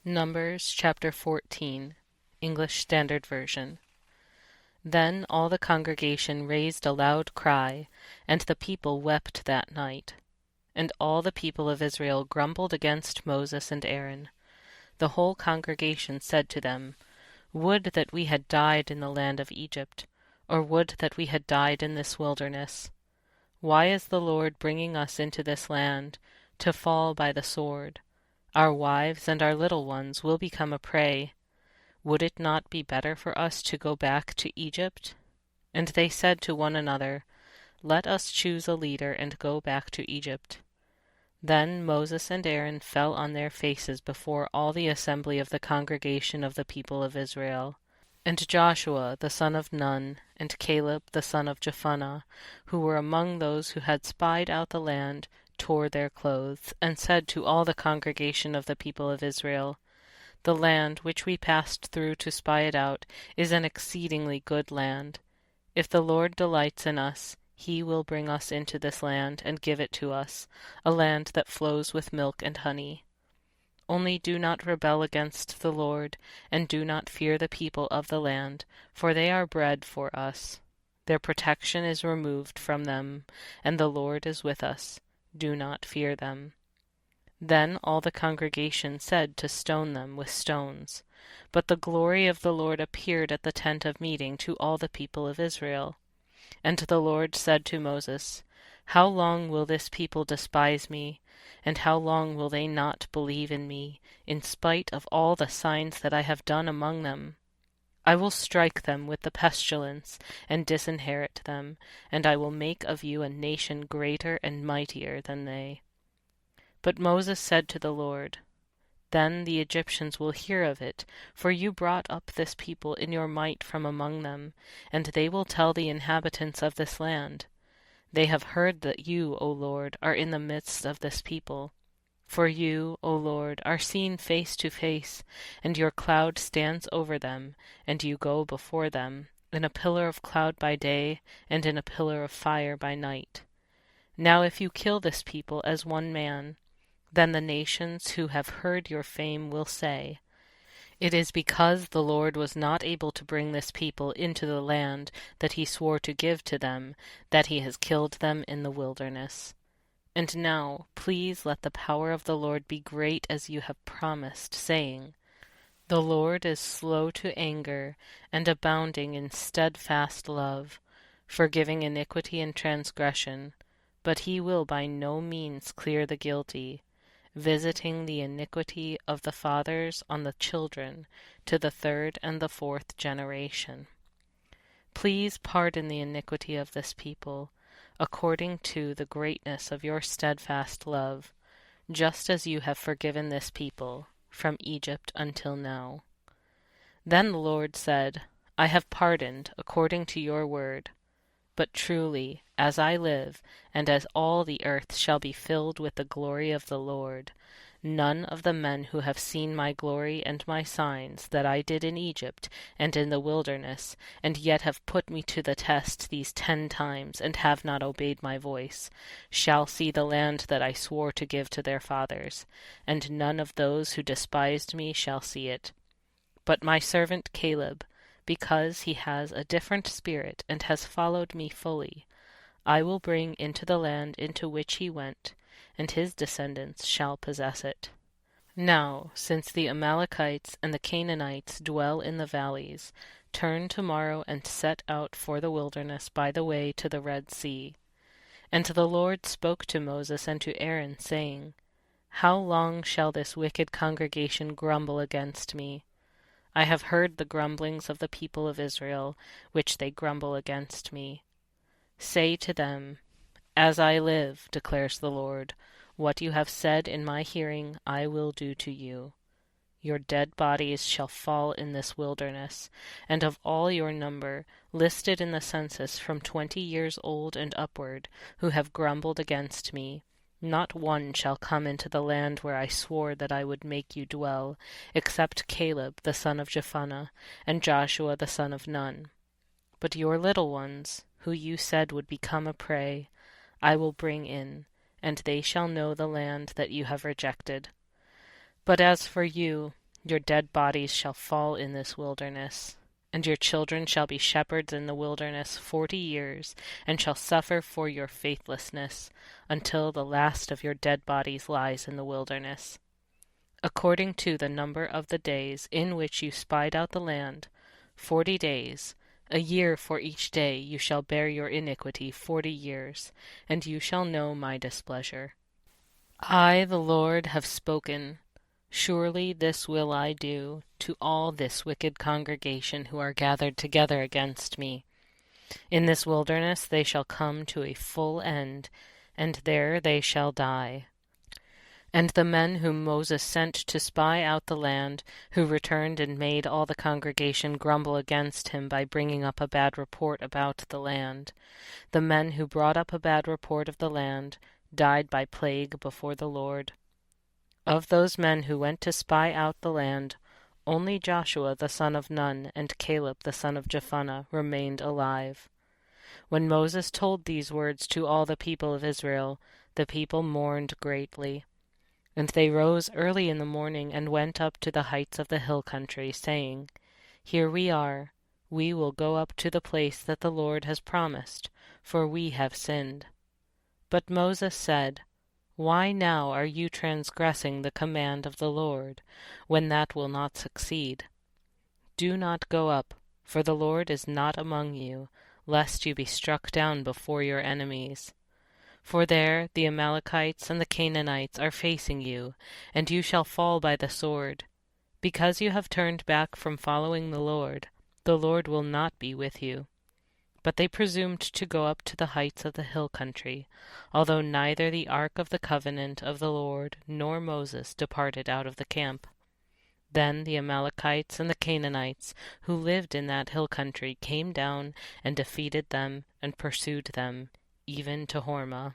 Numbers chapter 14, English Standard Version. Then all the congregation raised a loud cry, and the people wept that night. And all the people of Israel grumbled against Moses and Aaron. The whole congregation said to them, Would that we had died in the land of Egypt, or would that we had died in this wilderness. Why is the Lord bringing us into this land, to fall by the sword? Our wives and our little ones will become a prey. Would it not be better for us to go back to Egypt? And they said to one another, Let us choose a leader and go back to Egypt. Then Moses and Aaron fell on their faces before all the assembly of the congregation of the people of Israel. And Joshua the son of Nun, and Caleb the son of Jephunneh, who were among those who had spied out the land, tore their clothes, and said to all the congregation of the people of Israel, The land which we passed through to spy it out is an exceedingly good land. If the Lord delights in us, he will bring us into this land and give it to us, a land that flows with milk and honey. Only do not rebel against the Lord, and do not fear the people of the land, for they are bread for us. Their protection is removed from them, and the Lord is with us. Do not fear them. Then all the congregation said to stone them with stones. But the glory of the Lord appeared at the tent of meeting to all the people of Israel. And the Lord said to Moses, How long will this people despise me, and how long will they not believe in me, in spite of all the signs that I have done among them? I will strike them with the pestilence, and disinherit them, and I will make of you a nation greater and mightier than they. But Moses said to the Lord, Then the Egyptians will hear of it, for you brought up this people in your might from among them, and they will tell the inhabitants of this land, They have heard that you, O Lord, are in the midst of this people. For you, O Lord, are seen face to face, and your cloud stands over them, and you go before them, in a pillar of cloud by day, and in a pillar of fire by night. Now if you kill this people as one man, then the nations who have heard your fame will say, It is because the Lord was not able to bring this people into the land that he swore to give to them, that he has killed them in the wilderness. And now, please let the power of the Lord be great as you have promised, saying, The Lord is slow to anger, and abounding in steadfast love, forgiving iniquity and transgression, but he will by no means clear the guilty, visiting the iniquity of the fathers on the children to the third and the fourth generation. Please pardon the iniquity of this people, according to the greatness of your steadfast love, just as you have forgiven this people from Egypt until now. Then the Lord said, I have pardoned according to your word. But truly, as I live, and as all the earth shall be filled with the glory of the Lord, none of the men who have seen my glory and my signs that I did in Egypt and in the wilderness, and yet have put me to the test these 10 times, and have not obeyed my voice, shall see the land that I swore to give to their fathers, and none of those who despised me shall see it. But my servant Caleb, because he has a different spirit and has followed me fully, I will bring into the land into which he went, and his descendants shall possess it. Now, since the Amalekites and the Canaanites dwell in the valleys, turn tomorrow and set out for the wilderness by the way to the Red Sea. And the Lord spoke to Moses and to Aaron, saying, How long shall this wicked congregation grumble against me? I have heard the grumblings of the people of Israel, which they grumble against me. Say to them, As I live, declares the Lord, what you have said in my hearing I will do to you. Your dead bodies shall fall in this wilderness, and of all your number, listed in the census from 20 years old and upward, who have grumbled against me, not one shall come into the land where I swore that I would make you dwell, except Caleb the son of Jephunneh, and Joshua the son of Nun. But your little ones, who you said would become a prey, I will bring in, and they shall know the land that you have rejected. But as for you, Your dead bodies shall fall in this wilderness, and your children shall be shepherds in the wilderness 40 years, and shall suffer for your faithlessness, until the last of your dead bodies lies in the wilderness. According to the number of the days in which you spied out the land, 40 days, a year for each day, you shall bear your iniquity 40 years, and you shall know my displeasure. I, the Lord, have spoken. Surely this will I do to all this wicked congregation who are gathered together against me. In this wilderness they shall come to a full end, and there they shall die. And the men whom Moses sent to spy out the land, who returned and made all the congregation grumble against him by bringing up a bad report about the land, the men who brought up a bad report of the land died by plague before the Lord. Of those men who went to spy out the land, only Joshua the son of Nun and Caleb the son of Jephunneh remained alive. When Moses told these words to all the people of Israel, the people mourned greatly. And they rose early in the morning and went up to the heights of the hill country, saying, Here we are, we will go up to the place that the Lord has promised, for we have sinned. But Moses said, Why now are you transgressing the command of the Lord, when that will not succeed? Do not go up, for the Lord is not among you, lest you be struck down before your enemies. For there the Amalekites and the Canaanites are facing you, and you shall fall by the sword. Because you have turned back from following the Lord will not be with you. But they presumed to go up to the heights of the hill country, although neither the ark of the covenant of the Lord nor Moses departed out of the camp. Then the Amalekites and the Canaanites who lived in that hill country came down and defeated them and pursued them, even to Hormah.